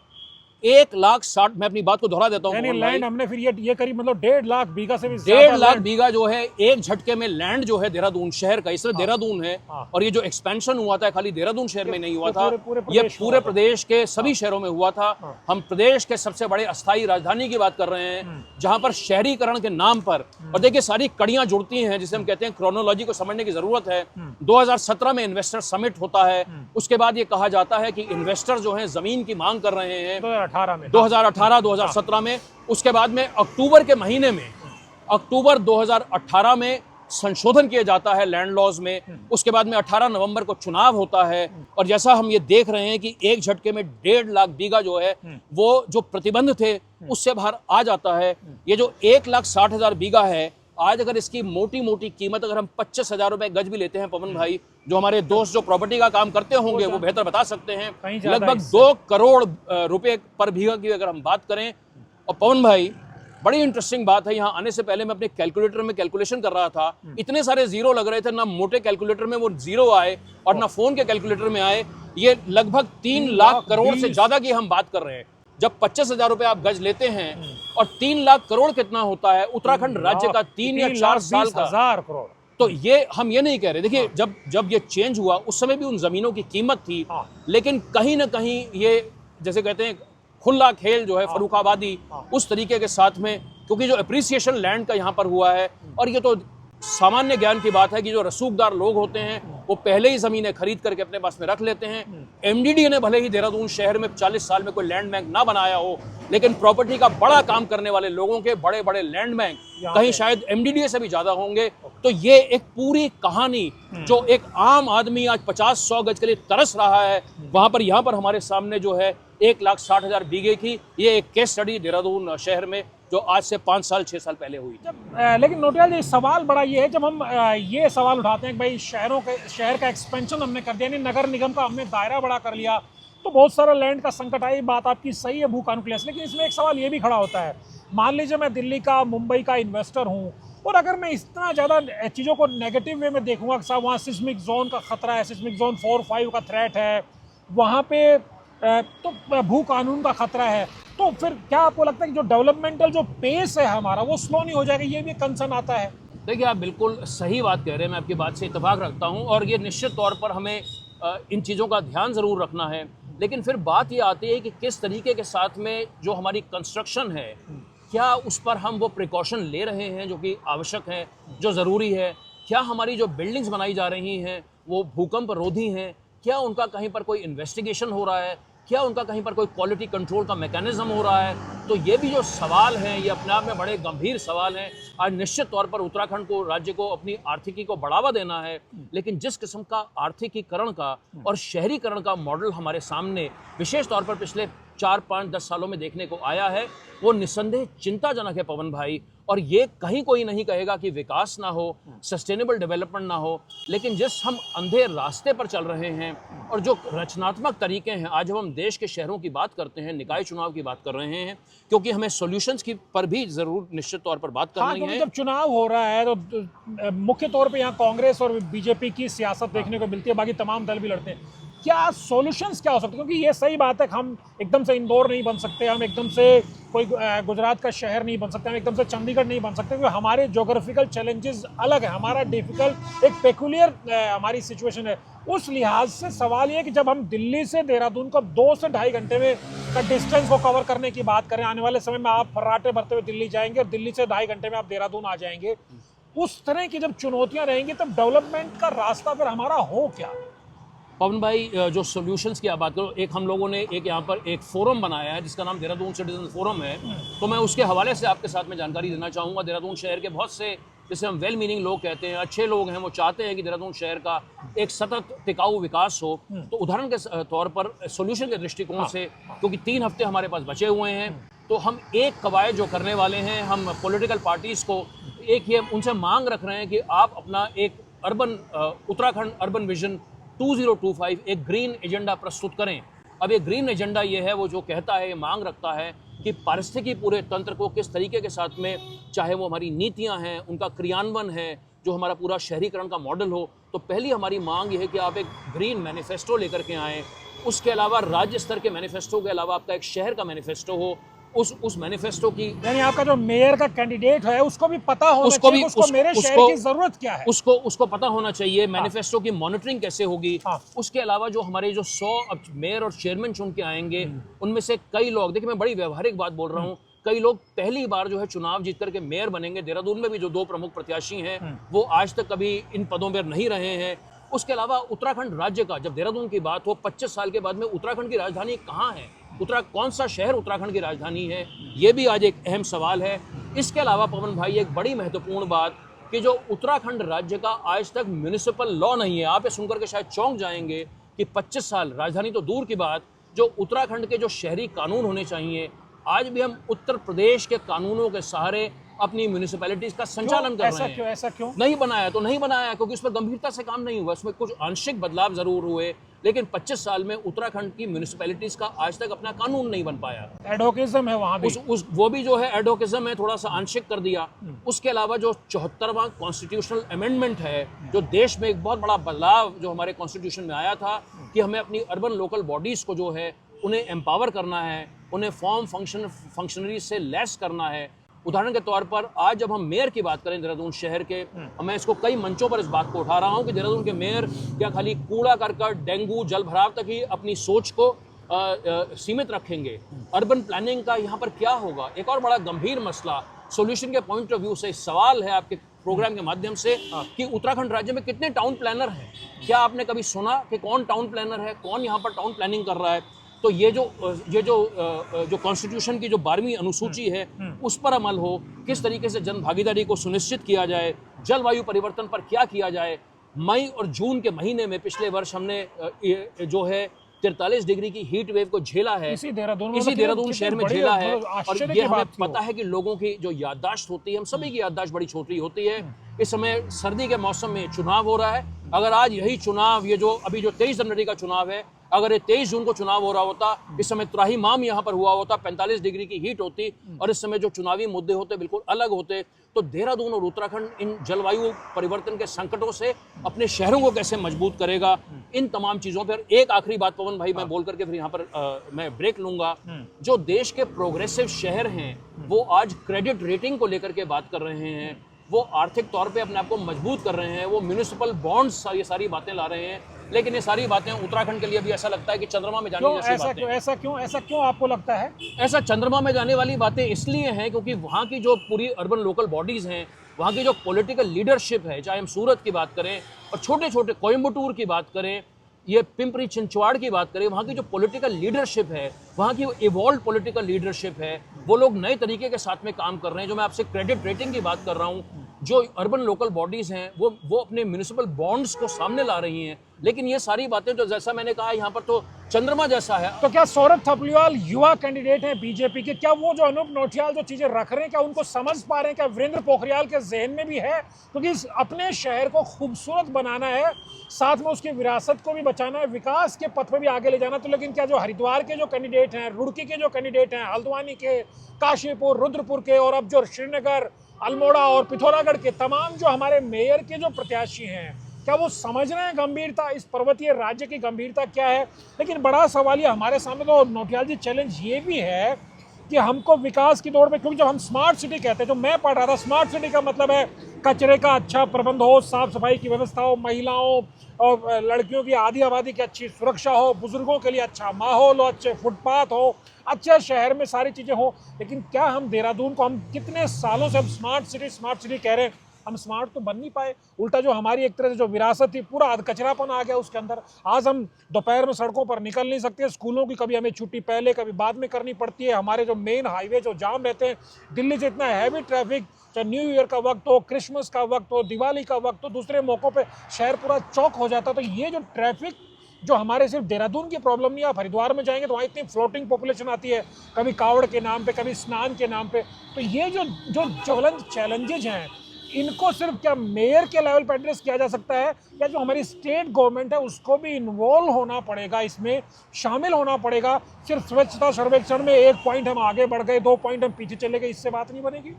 1,60,000, मैं अपनी बात को दोहरा देता हूँ। लैंड हमने फिर ये करीब मतलब 1.5 लाख बीघा से भी 1.5 लाख बीघा जो है एक झटके में लैंड जो है देहरादून शहर का, इसलिए देहरादून है। और ये जो एक्सपेंशन हुआ था, खाली देहरादून शहर में नहीं हुआ था, ये पूरे प्रदेश के सभी शहरों में हुआ था। हम प्रदेश के सबसे बड़े अस्थायी राजधानी की बात कर रहे हैं, जहां पर शहरीकरण के नाम पर, और देखिए सारी कड़ियां जुड़ती हैं, जिसे हम कहते हैं क्रोनोलॉजी को समझने की जरूरत है। 2017 में इन्वेस्टर समिट होता है। उसके बाद ये कहा जाता है कि इन्वेस्टर जो है जमीन की मांग कर रहे हैं 2018-2017 में। उसके बाद में अक्टूबर के महीने में, अक्टूबर 2018 में संशोधन किया जाता है लैंड लॉज में। उसके बाद में 18 नवंबर को चुनाव होता है, और जैसा हम ये देख रहे हैं कि एक झटके में 1.5 लाख बीघा जो है, वो जो प्रतिबंध थे उससे बाहर आ जाता है। ये जो 1,60,000 बीघा है, आज अगर इसकी मोटी मोटी कीमत अगर हम 25,000 रुपए गज भी लेते हैं पवन भाई, जो हमारे दोस्त जो प्रॉपर्टी का काम करते होंगे वो बेहतर बता सकते हैं, लगभग 2 करोड़ रुपए पर बीघा की अगर हम बात करें। और पवन भाई, बड़ी इंटरेस्टिंग बात है, यहाँ आने से पहले मैं अपने कैलकुलेटर में कैलकुलेशन कर रहा था, इतने सारे जीरो लग रहे थे, ना मोटे कैलकुलेटर में वो जीरो आए और ना फोन के कैलकुलेटर में आए। ये लगभग 3 लाख करोड़ से ज्यादा की हम बात कर रहे हैं। जब 25,000 रुपए आप गज लेते हैं, और 3 लाख करोड़ कितना होता है उत्तराखंड राज्य का 3 या 4 साल का, 3,20,000 करोड़। तो ये हम ये नहीं कह रहे। देखिए, जब ये चेंज हुआ उस समय भी उन जमीनों की कीमत थी, लेकिन कहीं ना कहीं ये जैसे कहते हैं खुला खेल जो है फरुखाबादी, उस तरीके के साथ में, क्योंकि जो एप्रिसिएशन लैंड का यहाँ पर हुआ है, और ये तो सामान्य ज्ञान की बात है कि जो रसूखदार लोग होते हैं वो पहले ही जमीनें खरीद करके अपने पास में रख लेते हैं। एमडीडीए ने भले ही देहरादून शहर में 40 साल में कोई लैंड बैंक ना बनाया हो, लेकिन प्रॉपर्टी का बड़ा काम करने वाले लोगों के बड़े बड़े लैंड बैंक कहीं शायद एमडीडीए से भी ज्यादा होंगे। तो ये एक पूरी कहानी जो एक आम आदमी आज 50-100 गज के लिए तरस रहा है, वहां पर यहाँ पर हमारे सामने जो है 1,60,000 बीघे की ये एक केस स्टडी देहरादून शहर में जो आज से 5 साल 6 साल पहले हुई। लेकिन नोटियाल जी, सवाल बड़ा ये है, जब हम ये सवाल उठाते हैं कि भाई शहर का एक्सपेंशन हमने कर दिया, यानी नगर निगम का हमने दायरा बड़ा कर लिया, तो बहुत सारा लैंड का संकट आई। बात आपकी सही है भू कानून के लिहाज से, लेकिन इसमें एक सवाल ये भी खड़ा होता है, मान लीजिए मैं दिल्ली का, मुंबई का इन्वेस्टर हूँ, और अगर मैं इतना ज़्यादा चीज़ों को नेगेटिव वे में देखूंगा कि साहब वहाँ सिस्मिक जोन का खतरा है, सिस्मिक जोन 4-5 का थ्रेट है, वहाँ पे तो भू कानून का खतरा है, तो फिर क्या आपको लगता है कि जो डेवलपमेंटल जो पेस है हमारा वो स्लो नहीं हो जाएगा? ये भी कंसर्न आता है। देखिए, आप बिल्कुल सही बात कह रहे हैं, मैं आपकी बात से इत्तेफाक रखता हूँ और ये निश्चित तौर पर हमें इन चीज़ों का ध्यान ज़रूर रखना है। लेकिन फिर बात ये आती है कि किस तरीके के साथ में जो हमारी कंस्ट्रक्शन है, क्या उस पर हम वो प्रिकॉशन ले रहे हैं जो कि आवश्यक है, जो ज़रूरी है? क्या हमारी जो बिल्डिंग्स बनाई जा रही हैं वो भूकंप रोधी हैं? क्या उनका कहीं पर कोई इन्वेस्टिगेशन हो रहा है? क्या उनका कहीं पर कोई क्वालिटी कंट्रोल का मैकेनिज्म हो रहा है? तो ये भी जो सवाल हैं, ये अपने आप में बड़े गंभीर सवाल हैं। आज निश्चित तौर पर उत्तराखंड को, राज्य को अपनी आर्थिकी को बढ़ावा देना है, लेकिन जिस किस्म का आर्थिकीकरण का और शहरीकरण का मॉडल हमारे सामने विशेष तौर पर पिछले 4-5-10 सालों में देखने को आया है, वो निस्संदेह चिंताजनक है पवन भाई। और ये कहीं कोई नहीं कहेगा कि विकास ना हो, सस्टेनेबल डेवलपमेंट ना हो, लेकिन जिस हम अंधे रास्ते पर चल रहे हैं और जो रचनात्मक तरीके हैं, आज जब हम देश के शहरों की बात करते हैं, निकाय चुनाव की बात कर रहे हैं, क्योंकि हमें सॉल्यूशंस की पर भी जरूर निश्चित तौर पर बात करनी है। जब चुनाव हो रहा है तो मुख्य तौर पे यहाँ कांग्रेस और बीजेपी की सियासत देखने को मिलती है, बाकी तमाम दल भी लड़ते हैं। क्या सॉल्यूशंस क्या हो सकते हैं? क्योंकि ये सही बात है कि हम एकदम से इंदौर नहीं बन सकते, हम एकदम से कोई गुजरात का शहर नहीं बन सकते, हम एकदम से चंडीगढ़ नहीं बन सकते, क्योंकि हमारे जोग्राफिकल चैलेंजेस अलग है, हमारा डिफिकल्ट एक पेकुलियर हमारी सिचुएशन है। उस लिहाज से सवाल ये है कि जब हम दिल्ली से देहरादून को 2 से ढाई घंटे में का डिस्टेंस को कवर करने की बात करें, आने वाले समय में आप फर्राटे भरते हुए दिल्ली जाएंगे और दिल्ली से 2.5 घंटे में आप देहरादून आ जाएंगे, उस तरह की जब चुनौतियां रहेंगी तब डेवलपमेंट का रास्ता फिर हमारा हो क्या? पवन भाई, जो सॉल्यूशंस की आप बात करो, एक हम लोगों ने एक यहाँ पर एक फोरम बनाया है जिसका नाम देहरादून सिटीजन फोरम है, तो मैं उसके हवाले से आपके साथ में जानकारी देना चाहूँगा। देहरादून शहर के बहुत से, जिसे हम वेल मीनिंग लोग कहते हैं, अच्छे लोग हैं, वो चाहते हैं कि देहरादून शहर का एक सतत टिकाऊ विकास हो। तो उदाहरण के तौर पर सॉल्यूशन के दृष्टिकोण से, क्योंकि 3 हफ्ते हमारे पास बचे हुए हैं, तो हम एक कवायद जो करने वाले हैं, हम पॉलिटिकल पार्टीज़ को एक ये उनसे मांग रख रहे हैं कि आप अपना एक उत्तराखंड अर्बन विजन 2025 एक ग्रीन एजेंडा प्रस्तुत करें। अब ये ग्रीन एजेंडा ये है, वो जो कहता है, ये मांग रखता है कि पारिस्थितिकी पूरे तंत्र को किस तरीके के साथ में, चाहे वो हमारी नीतियां हैं, उनका क्रियान्वयन है, जो हमारा पूरा शहरीकरण का मॉडल हो। तो पहली हमारी मांग ये है कि आप एक ग्रीन मैनिफेस्टो लेकर के आएँ। उसके अलावा राज्य स्तर के मैनिफेस्टो के अलावा आपका एक शहर का मैनिफेस्टो हो। उस मैनिफेस्टो की, यानी आपका जो मेयर का कैंडिडेट है उसको भी पता होना चाहिए उसको मेरे शहर की जरूरत क्या है, उसको पता होना चाहिए। मैनिफेस्टो की मॉनिटरिंग कैसे होगी। उसके अलावा जो हमारे जो 100 मेयर और चेयरमैन चुन के आएंगे, उनमें से कई लोग, देखिए मैं बड़ी व्यवहारिक बात बोल रहा हूँ, कई लोग पहली बार जो है चुनाव जीत करके मेयर बनेंगे। देहरादून में भी जो 2 प्रमुख प्रत्याशी हैं वो आज तक कभी इन पदों पर नहीं रहे हैं। उसके अलावा उत्तराखंड राज्य का, जब देहरादून की बात हो, 25 साल के बाद में उत्तराखंड की राजधानी कहाँ है, कौन सा शहर उत्तराखंड की राजधानी है, ये भी आज एक अहम सवाल है। इसके अलावा पवन भाई, एक बड़ी महत्वपूर्ण बात कि जो उत्तराखंड राज्य का आज तक म्यूनिसिपल लॉ नहीं है। आप ये सुनकर के शायद चौंक जाएंगे कि 25 साल, राजधानी तो दूर की बात, जो उत्तराखंड के जो शहरी कानून होने चाहिए, आज भी हम उत्तर प्रदेश के कानूनों के सहारे अपनी म्यूनिसिपैलिटीज का संचालन कर रहे हैं। ऐसा क्यों नहीं बनाया? तो नहीं बनाया क्योंकि उस पर गंभीरता से काम नहीं हुआ। उसमें कुछ आंशिक बदलाव जरूर हुए, लेकिन 25 साल में उत्तराखंड की म्यूनिसिपैलिटीज का आज तक अपना कानून नहीं बन पाया। एडवोकेज्म है वहां भी, वो भी जो है एडवोकेज्म है, थोड़ा सा आंशिक कर दिया। उसके अलावा जो 74वां कॉन्स्टिट्यूशनल अमेंडमेंट है, जो देश में एक बहुत बड़ा बदलाव जो हमारे कॉन्स्टिट्यूशन में आया था कि हमें अपनी अर्बन लोकल बॉडीज को जो है उन्हें एम्पावर करना है, उन्हें फंक्शनरी से लेस करना है। उदाहरण के तौर पर आज जब हम मेयर की बात करें देहरादून शहर के, मैं इसको कई मंचों पर इस बात को उठा रहा हूं कि देहरादून के मेयर क्या खाली कूड़ा करकट, डेंगू, जल भराव तक ही अपनी सोच को सीमित रखेंगे? अर्बन प्लानिंग का यहाँ पर क्या होगा? एक और बड़ा गंभीर मसला सॉल्यूशन के पॉइंट ऑफ व्यू से सवाल है आपके प्रोग्राम के माध्यम से कि उत्तराखंड राज्य में कितने टाउन प्लानर हैं? क्या आपने कभी सुना कि कौन टाउन प्लानर है, कौन यहाँ पर टाउन प्लानिंग कर रहा है? तो ये जो कॉन्स्टिट्यूशन की जो 12वीं अनुसूची है उस पर अमल हो, किस तरीके से जन भागीदारी को सुनिश्चित किया जाए, जलवायु परिवर्तन पर क्या किया जाए। मई और जून के महीने में पिछले वर्ष हमने जो है 43 डिग्री की हीट वेव को झेला है, इसी देहरादून शहर में झेला है। और ये हमें पता है कि लोगों की जो याददाश्त होती है, हम सभी की याददाश्त बड़ी छोटी होती है। इस समय सर्दी के मौसम में चुनाव हो रहा है। अगर आज यही चुनाव, ये जो अभी जो 23 जनवरी का चुनाव है, अगर ये 23 जून को चुनाव हो रहा होता, इस समय त्राहिमाम यहाँ पर हुआ होता, 45 डिग्री की हीट होती और इस समय जो चुनावी मुद्दे होते बिल्कुल अलग होते। तो देहरादून और उत्तराखंड इन जलवायु परिवर्तन के संकटों से अपने शहरों को कैसे मजबूत करेगा, इन तमाम चीजों पर। एक आखिरी बात पवन भाई मैं बोल करके फिर यहाँ पर मैं ब्रेक लूंगा। जो देश के प्रोग्रेसिव शहर हैं वो आज क्रेडिट रेटिंग को लेकर के बात कर रहे हैं, वो आर्थिक तौर पे अपने आप को मजबूत कर रहे हैं, वो म्युनिसिपल बॉन्ड्स, ये सारी बातें ला रहे हैं। लेकिन ये सारी बातें उत्तराखंड के लिए भी ऐसा लगता है कि चंद्रमा में जाने जैसी बातें। ऐसा क्यों आपको लगता है? ऐसा चंद्रमा में जाने वाली बातें इसलिए हैं क्योंकि वहाँ की जो पूरी अर्बन लोकल बॉडीज हैं, वहाँ की जो पॉलिटिकल लीडरशिप है, चाहे हम सूरत की बात करें और छोटे छोटे कोयम्बटूर की बात करें, ये पिंपरी चिंचवाड़ की बात करें, वहाँ की जो पॉलिटिकल लीडरशिप है, वहाँ की इवॉल्व पॉलिटिकल लीडरशिप है, वो लोग नए तरीके के साथ में काम कर रहे हैं। जो मैं आपसे क्रेडिट रेटिंग की बात कर रहा हूँ, जो अर्बन लोकल बॉडीज हैं वो अपने म्युनिसिपल बॉन्ड्स को सामने ला रही हैं। लेकिन ये सारी बातें जो जैसा मैंने कहा यहाँ पर तो चंद्रमा जैसा है। तो क्या सौरभ थपलियाल युवा कैंडिडेट हैं बीजेपी के, क्या वो जो अनूप नौटियाल जो चीजें रख रहे हैं क्या उनको समझ पा रहे हैं? क्या वीरेंद्र पोखरियाल के जहन में भी है? क्योंकि अपने शहर को खूबसूरत बनाना है, साथ में उसकी विरासत को भी बचाना है, विकास के पथ पर भी आगे ले जाना। तो लेकिन क्या जो हरिद्वार के जो कैंडिडेट हैं, रुड़की के जो कैंडिडेट हैं, हल्द्वानी के, काशीपुर, रुद्रपुर के और अब जो श्रीनगर, अल्मोड़ा और पिथौरागढ़ के तमाम जो हमारे मेयर के जो प्रत्याशी हैं, क्या वो समझ रहे हैं गंभीरता, इस पर्वतीय राज्य की गंभीरता क्या है? लेकिन बड़ा सवाल ये हमारे सामने तो नौटियाल जी चैलेंज ये भी है कि हमको विकास की दौड़ में, क्योंकि जब हम स्मार्ट सिटी कहते हैं, जो मैं पढ़ रहा था, स्मार्ट सिटी का मतलब है कचरे का अच्छा प्रबंध हो, साफ सफाई की व्यवस्था हो, महिलाओं और लड़कियों की आधी आबादी की अच्छी सुरक्षा हो, बुजुर्गों के लिए अच्छा माहौल हो, अच्छे फुटपाथ हो, अच्छे शहर में सारी चीज़ें हो। लेकिन क्या हम देहरादून को, हम कितने सालों से हम स्मार्ट सिटी कह रहे हैं, हम स्मार्ट तो बन नहीं पाए। उल्टा जो हमारी एक तरह से जो विरासत थी, पूरा कचरापन आ गया उसके अंदर। आज हम दोपहर में सड़कों पर निकल नहीं सकते, स्कूलों की कभी हमें छुट्टी पहले कभी बाद में करनी पड़ती है। हमारे जो मेन हाईवे जो जाम रहते हैं, दिल्ली से इतना हैवी ट्रैफिक, चाहे न्यू ईयर का वक्त हो, क्रिसमस का वक्त हो, दिवाली का वक्त हो, दूसरे मौक़ों पर शहर पूरा चौक हो जाता। तो ये जो ट्रैफिक जो हमारे सिर्फ देहरादून की प्रॉब्लम नहीं है, आप हरिद्वार में जाएंगे तो वहाँ इतनी फ्लोटिंग पॉपुलेशन आती है, कभी कावड़ के नाम पे, कभी स्नान के नाम पे। तो ये जो जो चैलेंजेज हैं, इनको सिर्फ क्या मेयर के लेवल पर एड्रेस किया जा सकता है, या जो हमारी स्टेट गवर्नमेंट है उसको भी इन्वॉल्व होना पड़ेगा, इसमें शामिल होना पड़ेगा? सिर्फ स्वच्छता सर्वेक्षण में 1 पॉइंट हम आगे बढ़ गए, 2 पॉइंट हम पीछे चले गए, इससे बात नहीं बनेगी।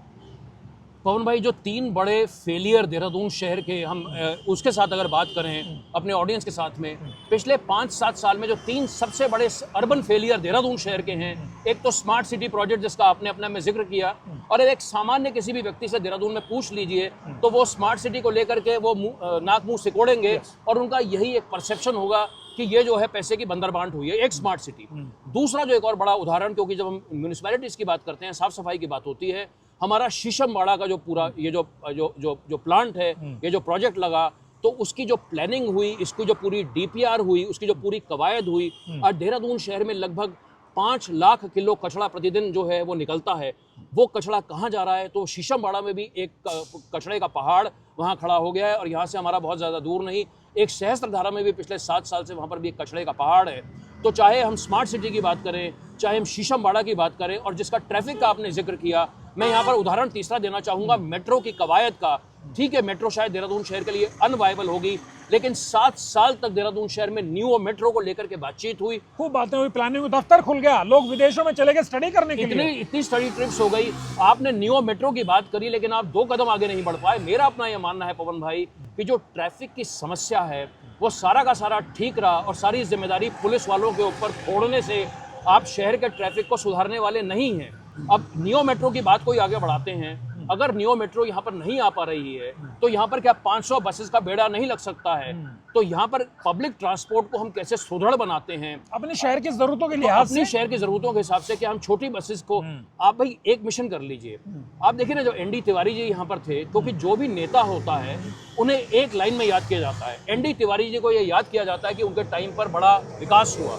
पवन भाई, जो 3 बड़े फेलियर देहरादून शहर के, हम उसके साथ अगर बात करें अपने ऑडियंस के साथ में, पिछले 5-7 साल में जो 3 सबसे बड़े अर्बन फेलियर देहरादून शहर के हैं, एक तो स्मार्ट सिटी प्रोजेक्ट जिसका आपने अपने में जिक्र किया, और एक सामान्य किसी भी व्यक्ति से देहरादून में पूछ लीजिए तो वो स्मार्ट सिटी को लेकर के वो नाक मुंह सिकोड़ेंगे और उनका यही एक परसेप्शन होगा कि ये जो है पैसे की बंदरबांट हुई है, एक स्मार्ट सिटी। दूसरा जो एक और बड़ा उदाहरण, क्योंकि जब हम म्यूनिसिपैलिटीज़ की बात करते हैं, साफ सफाई की बात होती है, हमारा शीशमबाड़ा का जो पूरा ये जो प्लांट है, ये जो प्रोजेक्ट लगा, तो उसकी जो प्लानिंग हुई, इसकी जो पूरी डीपीआर हुई, उसकी जो पूरी कवायद हुई, और देहरादून शहर में लगभग 5 लाख किलो कचरा प्रतिदिन जो है वो निकलता है। वो कचरा कहाँ जा रहा है? तो शीशमबाड़ा में भी एक कचरे का पहाड़ वहाँ खड़ा हो गया है, और यहाँ से हमारा बहुत ज़्यादा दूर नहीं, एक सहस्त्रधारा में भी पिछले 7 साल से वहाँ पर भी एक कचरे का पहाड़ है। तो चाहे हम स्मार्ट सिटी की बात करें, चाहे हम शीशमबाड़ा की बात करें, और जिसका ट्रैफिक का आपने जिक्र किया, मैं यहाँ पर उदाहरण तीसरा देना चाहूँगा मेट्रो की कवायद का। ठीक है, मेट्रो शायद देहरादून शहर के लिए अनवायबल होगी, लेकिन 7 साल तक देहरादून शहर में न्यू मेट्रो को लेकर के बातचीत हुई, खूब बातें हुई, प्लानिंग, दफ्तर खुल गया, लोग विदेशों में चले गए स्टडी करने के लिए, इतनी स्टडी ट्रिप्स हो गई। आपने न्यू मेट्रो की बात करी, लेकिन आप 2 कदम आगे नहीं बढ़ पाए। मेरा अपना यह मानना है पवन भाई कि जो ट्रैफिक की समस्या है वो सारा का सारा ठीक रहा, और सारी जिम्मेदारी पुलिस वालों के ऊपर छोड़ने से आप शहर के ट्रैफिक को सुधारने वाले नहीं हैं। अब नियो मेट्रो की बात कोई आगे बढ़ाते हैं, अगर नियो मेट्रो यहाँ पर नहीं आ पा रही है तो यहाँ पर क्या 500 बसेस का बेड़ा नहीं लग सकता है? तो यहाँ पर पब्लिक ट्रांसपोर्ट को हम कैसे सुदृढ़ बनाते हैं अपने शहर की जरूरतों के लिहाज से, अपने शहर की जरूरतों के हिसाब से? कि हम छोटी बसेस को, आप भाई एक मिशन कर लीजिए, आप देखिए ना, जब एनडी तिवारी जी यहाँ पर थे, क्योंकि जो भी नेता होता है उन्हें एक लाइन में याद किया जाता है। एनडी तिवारी जी को यह याद किया जाता है कि उनके टाइम पर बड़ा विकास हुआ।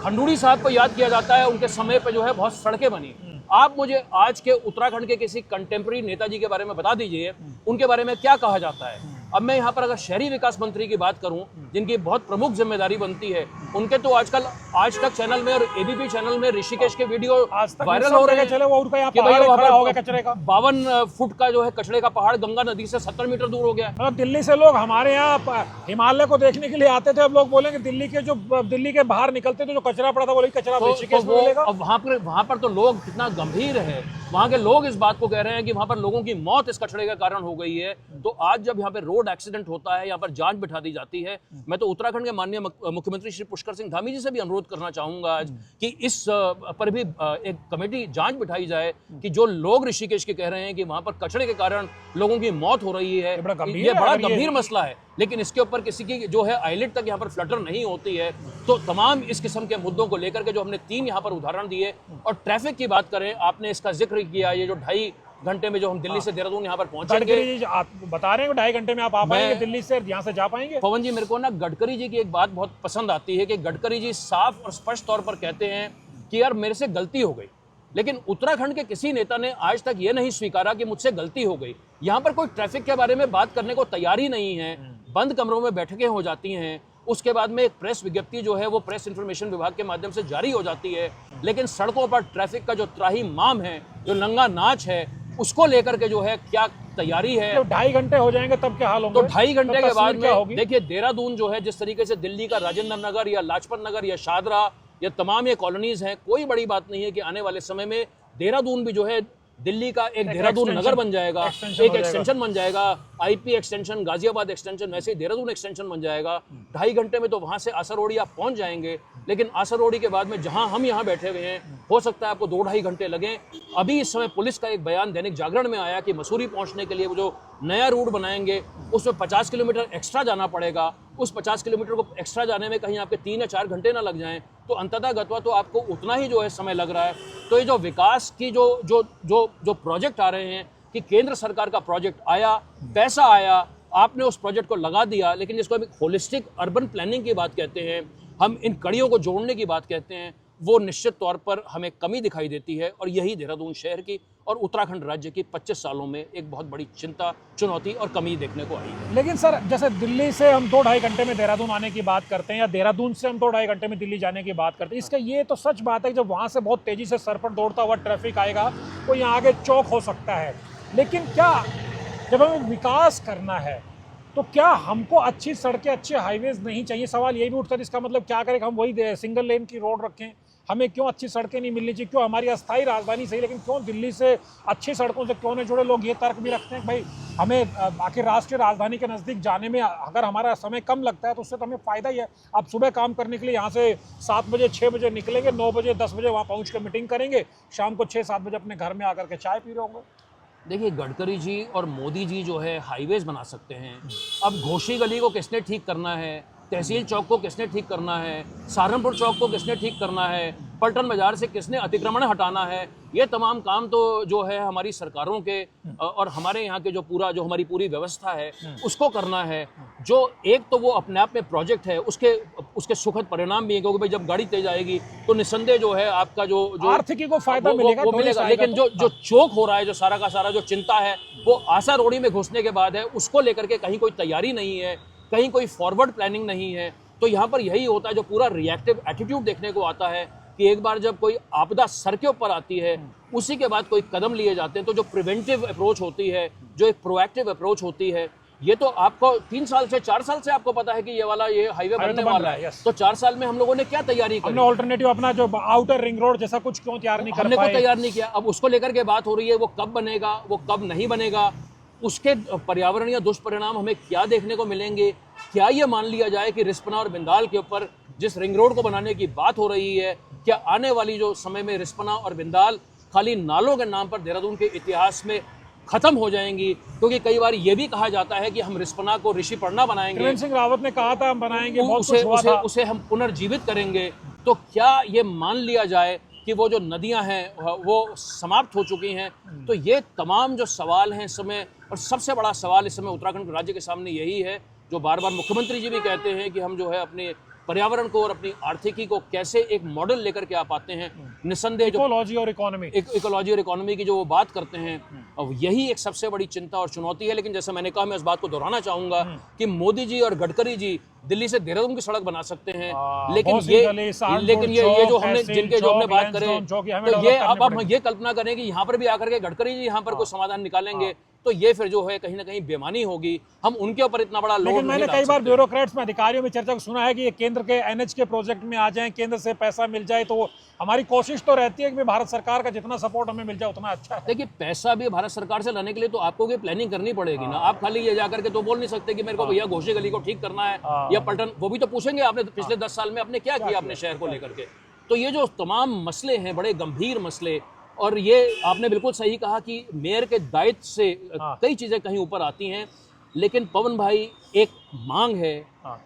खंडूड़ी साहब को याद किया जाता है, उनके समय पर जो है बहुत सड़कें बनी। आप मुझे आज के उत्तराखंड के किसी कंटेम्प्रेरी नेताजी के बारे में बता दीजिए, उनके बारे में क्या कहा जाता है? अब मैं यहाँ पर अगर शहरी विकास मंत्री की बात करूं, जिनकी बहुत प्रमुख जिम्मेदारी बनती है, उनके तो आजकल आज तक चैनल में और एबीपी चैनल में ऋषिकेश के वीडियो वायरल हो रहे हैं चले वो रुपए कि भैया वहाँ हो गया कचरे का 52 फुट का जो है कचरे का पहाड़ गंगा नदी से 70 मीटर दूर हो गया है। मतलब दिल्ली से लोग हमारे यहाँ हिमालय को देखने के लिए आते थे, अब लोग बोलेंगे दिल्ली के बाहर निकलते थे जो कचरा पड़ा था बोले कचरा ऋषिकेश में मिलेगा। अब वहाँ पर तो लोग कितना गंभीर है, वहाँ के लोग इस बात को कह रहे हैं कि वहाँ पर लोगों की मौत इस कचरे के कारण हो गई है। तो आज जब यहाँ पे रोड एक्सीडेंट होता है, यहाँ पर जांच बिठा दी जाती है, मैं तो उत्तराखंड के माननीय मुख्यमंत्री श्री पुष्कर सिंह धामी जी से भी अनुरोध करना चाहूंगा आज कि इस पर भी एक कमेटी जांच बिठाई जाए कि जो लोग ऋषिकेश के कह रहे हैं कि वहाँ पर कचरे के कारण लोगों की मौत हो रही है, ये बड़ा गंभीर मसला है, लेकिन इसके ऊपर किसी की जो है आईलेट तक यहाँ पर फ्लटर नहीं होती है। तो तमाम इस किस्म के मुद्दों को लेकर के जो हमने 3 यहाँ पर उदाहरण दिए, और ट्रैफिक की बात करें, आपने इसका जिक्र किया, ये जो 2.5 घंटे में जो हम दिल्ली से देहरादून यहाँ पर पहुंचेंगे, आप बता रहे हैं 2.5 घंटे में आप आ पाएंगे दिल्ली से, यहाँ से जा पाएंगे। पवन जी, मेरे को ना गडकरी जी की एक बात बहुत पसंद आती है कि गडकरी जी साफ और स्पष्ट तौर पर कहते हैं कि यार मेरे से गलती हो गई, लेकिन उत्तराखंड के किसी नेता ने आज तक ये नहीं स्वीकारा कि मुझसे गलती हो गई। यहाँ पर कोई ट्रैफिक के बारे में बात करने को तैयार ही नहीं है, बंद कमरों में बैठकें हो जाती हैं, उसके बाद में एक प्रेस विज्ञप्ति जो है वो प्रेस इंफॉर्मेशन विभाग के माध्यम से जारी हो जाती है, लेकिन सड़कों पर ट्रैफिक का जो त्राहिमाम है, जो नंगा नाच है, उसको लेकर के जो है क्या तैयारी है। तो 2.5 घंटे हो जाएंगे तब क्या हाल होगा? तो 2.5 घंटे के बाद में देखिए देहरादून जो है, जिस तरीके से दिल्ली का राजेंद्र नगर या लाजपत नगर या शादरा या तमाम ये कॉलोनीज हैं, कोई बड़ी बात नहीं है कि आने वाले समय में देहरादून भी जो है दिल्ली का एक देहरादून नगर बन जाएगा, एक एक्सटेंशन बन जाएगा, आईपी एक्सटेंशन, गाजियाबाद एक्सटेंशन, वैसे ही देहरादून एक्सटेंशन बन जाएगा। 2.5 घंटे में तो वहां से आसरौड़ी आप पहुंच जाएंगे, लेकिन आसरौड़ी के बाद में जहां हम यहाँ बैठे हुए हैं, हो सकता है आपको 2-2.5 घंटे लगें। अभी इस समय पुलिस का एक बयान दैनिक जागरण में आया कि मसूरी पहुंचने के लिए वो जो नया रूट बनाएंगे उसमें 50 किलोमीटर एक्स्ट्रा जाना पड़ेगा। उस 50 किलोमीटर को एक्स्ट्रा जाने में कहीं आपके 3 या 4 घंटे ना लग जाएं, तो अंततः गत्वा तो आपको उतना ही जो है समय लग रहा है। तो ये जो विकास की जो प्रोजेक्ट आ रहे हैं कि केंद्र सरकार का प्रोजेक्ट आया, पैसा आया, आपने उस प्रोजेक्ट को लगा दिया, लेकिन जिसको हम होलिस्टिक अर्बन प्लानिंग की बात कहते हैं, हम इन कड़ियों को जोड़ने की बात कहते हैं, वो निश्चित तौर पर हमें कमी दिखाई देती है। और यही देहरादून शहर की और उत्तराखंड राज्य की 25 सालों में एक बहुत बड़ी चिंता, चुनौती और कमी देखने को आई है। लेकिन सर, जैसे दिल्ली से हम 2-2.5 घंटे में देहरादून आने की बात करते हैं, या देहरादून से हम 2-2.5 घंटे में दिल्ली जाने की बात करते हैं, इसका ये तो सच बात है कि जब वहाँ से बहुत तेजी से सर पर दौड़ता हुआ ट्रैफिक आएगा तो यहाँ आगे चौक हो सकता है। लेकिन क्या जब हमें विकास करना है तो क्या हमको अच्छी सड़कें, अच्छे हाईवेज नहीं चाहिए? सवाल यही भी उठता है। इसका मतलब क्या करें, हम वही सिंगल लेन की रोड रखें? हमें क्यों अच्छी सड़कें नहीं मिलनी चाहिए? क्यों हमारी अस्थायी राजधानी सही, लेकिन क्यों दिल्ली से अच्छी सड़कों से क्यों नहीं जुड़े? लोग ये तर्क भी रखते हैं कि भाई हमें आखिर राष्ट्रीय राजधानी के नज़दीक जाने में अगर हमारा समय कम लगता है तो उससे तो हमें फ़ायदा ही है। आप सुबह काम करने के लिए यहाँ से 7 बजे 6 बजे निकलेंगे, 9 बजे 10 बजे वहाँ पहुँच कर मीटिंग करेंगे, शाम को 6-7 बजे अपने घर में आकर के चाय पी रहे होंगे। देखिए, गडकरी जी और मोदी जी जो है हाईवेज बना सकते हैं। अब घोशी गली को किसने ठीक करना है, तहसील चौक को किसने ठीक करना है, सहारनपुर चौक को किसने ठीक करना है, पलटन बाजार से किसने अतिक्रमण हटाना है, ये तमाम काम तो जो है हमारी सरकारों के और हमारे यहाँ के जो हमारी पूरी व्यवस्था है उसको करना है। जो एक तो वो अपने आप में प्रोजेक्ट है, उसके सुखद परिणाम भी है, क्योंकि भाई जब गाड़ी तेज आएगी तो निस्संदेह जो है आपका जो आर्थिकी को फायदा मिलेगा, वो मिलेगा। लेकिन जो चौक हो रहा है, जो सारा का सारा जो चिंता है वो आसारोड़ी में घुसने के बाद है, उसको लेकर के कहीं कोई तैयारी नहीं है, कहीं कोई फॉरवर्ड प्लानिंग नहीं है। तो यहाँ पर यही होता है, जो पूरा रिएक्टिव एटीट्यूड देखने को आता है कि एक बार जब कोई आपदा सर के ऊपर आती है उसी के बाद कोई कदम लिए जाते हैं। तो जो प्रिवेंटिव अप्रोच होती है, जो एक प्रोएक्टिव अप्रोच होती है, ये तो आपको 3 साल से 4 साल से आपको पता है कि ये हाईवे बनने वाला है। तो 4 साल में हम लोगों ने क्या तैयारी की? हमने ऑल्टरनेटिव अपना जो आउटर रिंग रोड जैसा कुछ क्यों तैयार नहीं कर पाए? हमने कोई तैयार नहीं किया। अब उसको लेकर के बात हो रही है, वो कब बनेगा, वो कब नहीं बनेगा, उसके पर्यावरणीय दुष्परिणाम हमें क्या देखने को मिलेंगे? क्या ये मान लिया जाए कि रिस्पना और बिंदाल के ऊपर जिस रिंग रोड को बनाने की बात हो रही है, क्या आने वाली जो समय में रिस्पना और बिंदाल खाली नालों के नाम पर देहरादून के इतिहास में खत्म हो जाएंगी? क्योंकि कई बार ये भी कहा जाता है कि हम रिस्पना को ऋषिपर्णा बनाएंगे, त्रिवेंद्र सिंह रावत ने कहा था हम बनाएंगे, उसे हम पुनर्जीवित करेंगे। तो क्या ये मान लिया जाए कि वो जो नदियां हैं वो समाप्त हो चुकी हैं? तो ये तमाम जो सवाल हैं इस समय, और सबसे बड़ा सवाल इस समय उत्तराखंड राज्य के सामने यही है, जो बार बार मुख्यमंत्री जी भी कहते हैं कि हम जो है अपने पर्यावरण को और अपनी आर्थिकी को कैसे एक मॉडल लेकर के आप आते हैं, निस्संदेह जो इकोलॉजी और इकोनॉमी, इकोलॉजी और इकोनॉमी की जो वो बात करते हैं, अब यही एक सबसे बड़ी चिंता और चुनौती है। लेकिन जैसे मैंने कहा, मैं इस बात को दोहराना चाहूंगा कि मोदी जी और गडकरी जी दिल्ली से देहरादून की सड़क बना सकते हैं, लेकिन ये जो हमने जिनके जो हमने बात करें, तो ये अब हम ये कल्पना करें कि यहाँ पर भी आकर के गडकरी जी यहाँ पर कोई समाधान निकालेंगे, तो ये फिर जो है कहीं ना कहीं बेईमानी होगी। हम उनके ऊपर इतना बड़ा लोड लेकिन मैंने कई बार ब्यूरोक्रेट्स में, अधिकारियों में चर्चा को सुना है कि ये केंद्र के एनएच के प्रोजेक्ट में आ जाएं, केंद्र से पैसा मिल जाए, तो हमारी कोशिश तो रहती है कि भारत सरकार का जितना सपोर्ट हमें मिल जाए उतना अच्छा है। देखिए, पैसा भी भारत सरकार से लाने के लिए तो आपको ये प्लानिंग करनी पड़ेगी ना। आप खाली ये जाकर के तो बोल नहीं सकते कि मेरे को भैया घोषी गली को ठीक करना है या पलटन, वो भी तो पूछेंगे आपने पिछले 10 साल में आपने क्या किया अपने शहर को लेकर के। तो ये जो तमाम मसले हैं, बड़े गंभीर मसले, और ये आपने बिल्कुल सही कहा कि मेयर के दायित्व से कई चीज़ें कहीं ऊपर आती हैं। लेकिन पवन भाई, एक मांग है,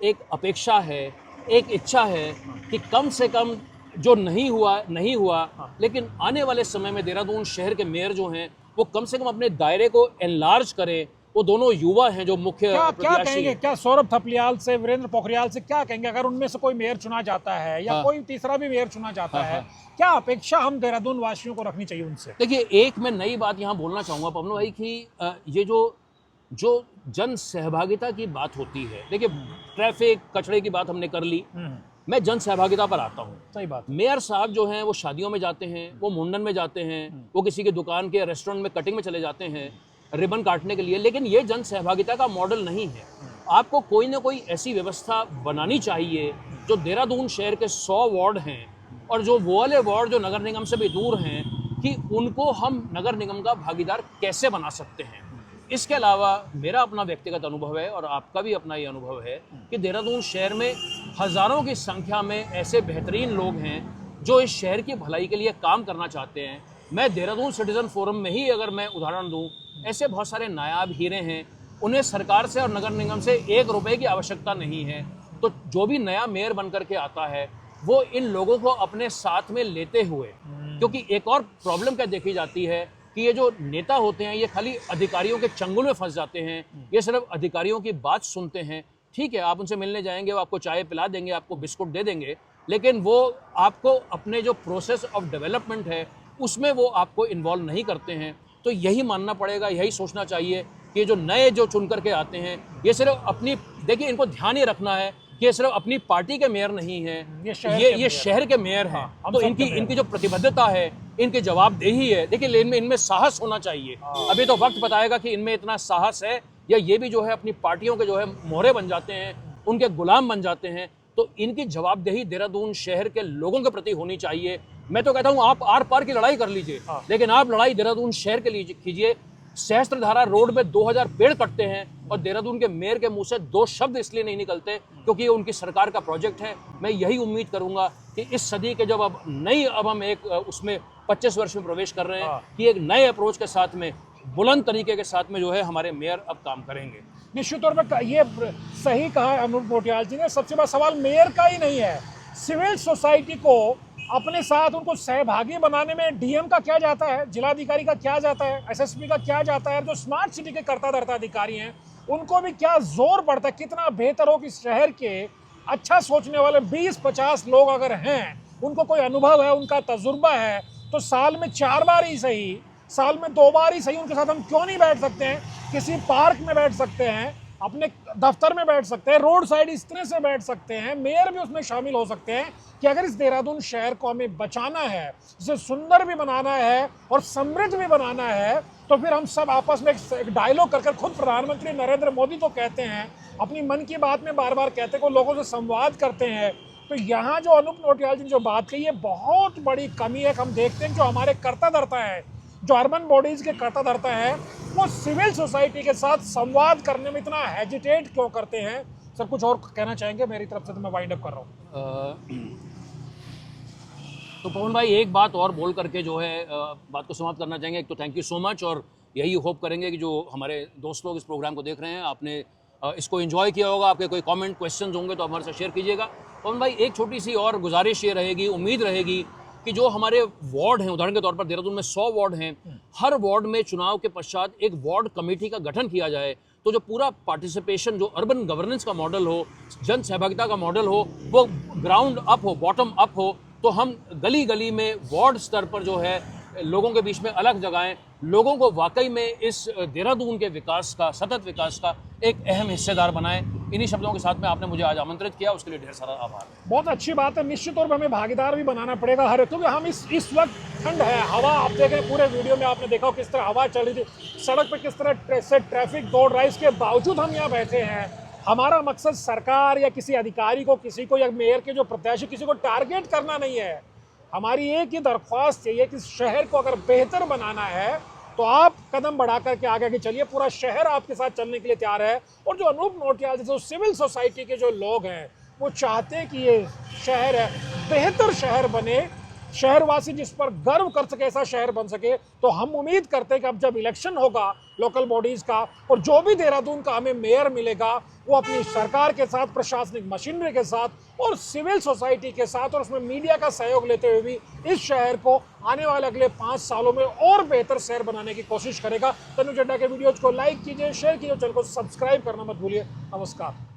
एक अपेक्षा है, एक इच्छा है कि कम से कम जो नहीं हुआ, लेकिन आने वाले समय में देहरादून शहर के मेयर जो हैं वो कम से कम अपने दायरे को एनलार्ज करें। वो दोनों युवा हैं जो मुख्य क्या कहेंगे, क्या सौरभ थपलियाल से, वीरेंद्र पोखरियाल से क्या कहेंगे अगर उनमें से कोई मेयर चुना जाता है या कोई तीसरा भी मेयर चुना जाता है, क्या अपेक्षा हम देहरादून वासियों को रखनी चाहिए उनसे? देखिए, एक मैं नई बात यहाँ बोलना चाहूँगा पवन भाई कि ये जो जन सहभागिता की बात होती है, देखिए ट्रैफिक कचरे की बात हमने कर ली, मैं जन सहभागिता पर आता हूँ। सही बात। मेयर साहब जो हैं वो शादियों में जाते हैं, वो मुंडन में जाते हैं, वो किसी की दुकान के रेस्टोरेंट में कटिंग में चले जाते हैं रिबन काटने के लिए, लेकिन ये जन सहभागिता का मॉडल नहीं है। आपको कोई ना कोई ऐसी व्यवस्था बनानी चाहिए जो देहरादून शहर के 100 वार्ड हैं और जो वो वाले वार्ड जो नगर निगम से भी दूर हैं, कि उनको हम नगर निगम का भागीदार कैसे बना सकते हैं। इसके अलावा मेरा अपना व्यक्तिगत अनुभव है और आपका भी अपना ये अनुभव है कि देहरादून शहर में हज़ारों की संख्या में ऐसे बेहतरीन लोग हैं जो इस शहर की भलाई के लिए काम करना चाहते हैं। मैं देहरादून सिटीजन फोरम में ही अगर मैं उदाहरण दूं, ऐसे बहुत सारे नायाब हीरे हैं, उन्हें सरकार से और नगर निगम से 1 रुपए की आवश्यकता नहीं है। तो जो भी नया मेयर बन करके आता है वो इन लोगों को अपने साथ में लेते हुए, क्योंकि एक और प्रॉब्लम क्या देखी जाती है कि ये जो नेता होते हैं ये खाली अधिकारियों के चंगुल में फंस जाते हैं, ये सिर्फ अधिकारियों की बात सुनते हैं। ठीक है, आप उनसे मिलने जाएंगे, वो आपको चाय पिला देंगे, आपको बिस्कुट दे देंगे, लेकिन वो आपको अपने जो प्रोसेस ऑफ डेवलपमेंट है उसमें वो आपको इन्वॉल्व नहीं करते हैं। तो यही मानना पड़ेगा, यही सोचना चाहिए कि जो नए जो चुन करके आते हैं ये सिर्फ अपनी, देखिए इनको ध्यान ये रखना है कि ये सिर्फ अपनी पार्टी के मेयर नहीं है, ये शहर के मेयर हैं। तो इनकी जो प्रतिबद्धता है, इनकी जवाबदेही है, देखिए इनमें साहस होना चाहिए। अभी तो वक्त बताएगा कि इनमें इतना साहस है या ये भी जो है अपनी पार्टियों के जो है मोहरे बन जाते हैं, उनके गुलाम बन जाते हैं। तो इनकी जवाबदेही देहरादून शहर के लोगों के प्रति होनी चाहिए। मैं तो कहता हूँ आप आर पार की लड़ाई कर लीजिए, लेकिन आप लड़ाई देहरादून शहर के लिए कीजिए। सहस्त्रधारा रोड में 2000 पेड़ कटते हैं और देहरादून के मेयर के मुंह से 2 शब्द इसलिए नहीं निकलते क्योंकि ये उनकी सरकार का प्रोजेक्ट है। मैं यही उम्मीद करूंगा कि इस सदी के जब अब हम एक उसमें 25 वर्ष में प्रवेश कर रहे हैं कि एक नए अप्रोच के साथ में, बुलंद तरीके के साथ में जो है हमारे मेयर अब काम करेंगे। निश्चित तौर पर ये सही कहा अनूप पोटियाल जी ने। सबसे बड़ा सवाल मेयर का ही नहीं है, सिविल सोसाइटी को अपने साथ उनको सहभागी बनाने में डीएम का क्या जाता है, जिलाधिकारी का क्या जाता है, एसएसपी का क्या जाता है, जो स्मार्ट सिटी के कर्ता धर्ता अधिकारी हैं उनको भी क्या जोर पड़ता है। कितना बेहतर हो कि शहर के अच्छा सोचने वाले 20-50 लोग अगर हैं, उनको कोई अनुभव है, उनका तजुर्बा है, तो साल में 4 बार ही सही, साल में 2 बार ही सही उनके साथ हम क्यों नहीं बैठ सकते हैं? किसी पार्क में बैठ सकते हैं, अपने दफ्तर में बैठ सकते हैं, रोड साइड इस तरह से बैठ सकते हैं, मेयर भी उसमें शामिल हो सकते हैं कि अगर इस देहरादून शहर को हमें बचाना है, इसे सुंदर भी बनाना है और समृद्ध भी बनाना है, तो फिर हम सब आपस में एक डायलॉग कर खुद प्रधानमंत्री नरेंद्र मोदी तो कहते हैं, अपनी मन की बात में बार बार कहते हैं, को लोगों से संवाद करते हैं। तो यहाँ जो अनूप पोटियाल जी ने जो बात कही है बहुत बड़ी कमी है। हम देखते हैं जो हमारे कर्ता धर्ता है, जो अर्बन बॉडीज के कर्ता धर्ता है, वो सिविल सोसाइटी के साथ संवाद करने में इतना हेजिटेट क्यों करते हैं? सर कुछ और कहना चाहेंगे? मेरी तरफ से तो मैं वाइंड अप कर रहा हूँ। तो पवन भाई एक बात और बोल करके जो है बात को समाप्त करना चाहेंगे। एक तो थैंक यू सो मच, और यही होप करेंगे कि जो हमारे दोस्त लोग इस प्रोग्राम को देख रहे हैं, आपने इसको एंजॉय किया होगा। आपके कोई कमेंट क्वेश्चंस होंगे तो हमारे साथ शेयर कीजिएगा। पवन भाई एक छोटी सी और गुजारिश ये रहेगी, उम्मीद रहेगी कि जो हमारे वार्ड हैं, उदाहरण के तौर पर देहरादून में 100 वार्ड हैं, हर वार्ड में चुनाव के पश्चात एक वार्ड कमेटी का गठन किया जाए तो जो पूरा पार्टिसिपेशन, जो अर्बन गवर्नेंस का मॉडल हो, जन सहभागिता का मॉडल हो, वो ग्राउंड अप हो, बॉटम अप हो, तो हम गली गली में, वार्ड स्तर पर जो है लोगों के बीच में अलग जगहें, लोगों को वाकई में इस देहरादून के विकास का, सतत विकास का एक अहम हिस्सेदार बनाएं। इन्हीं शब्दों के साथ में आपने मुझे आज आमंत्रित किया, उसके लिए ढेर सारा आभार। बहुत अच्छी बात है। निश्चित तौर पर हमें भागीदार भी बनाना पड़ेगा हर, क्योंकि हम इस वक्त ठंड है, हवा आप देखें पूरे वीडियो में आपने देखा किस तरह हवा चल रही थी, सड़क पे किस तरह से ट्रैफिक दौड़ रहा है, इसके बावजूद हम यहाँ बैठे हैं। हमारा मकसद सरकार या किसी अधिकारी को, किसी को, या मेयर के जो प्रत्याशी, किसी को टारगेट करना नहीं है। हमारी एक ही दरख्वास्त चाहिए कि शहर को अगर बेहतर बनाना है तो आप कदम बढ़ा करके आगे चलिए, पूरा शहर आपके साथ चलने के लिए तैयार है। और जो अनूप नौटियाल जैसे सिविल सोसाइटी के जो लोग हैं वो चाहते हैं कि ये शहर है बेहतर शहर बने, शहरवासी जिस पर गर्व कर सके, ऐसा शहर बन सके। तो हम उम्मीद करते हैं कि अब जब इलेक्शन होगा लोकल बॉडीज़ का, और जो भी देहरादून का हमें मेयर मिलेगा, वो अपनी सरकार के साथ, प्रशासनिक मशीनरी के साथ और सिविल सोसाइटी के साथ, और उसमें मीडिया का सहयोग लेते हुए भी इस शहर को आने वाले अगले 5 सालों में और बेहतर शहर बनाने की कोशिश करेगा। तनुज अड्डा के वीडियोज़ को लाइक कीजिए, शेयर कीजिए, चैनल को सब्सक्राइब करना मत भूलिए। नमस्कार।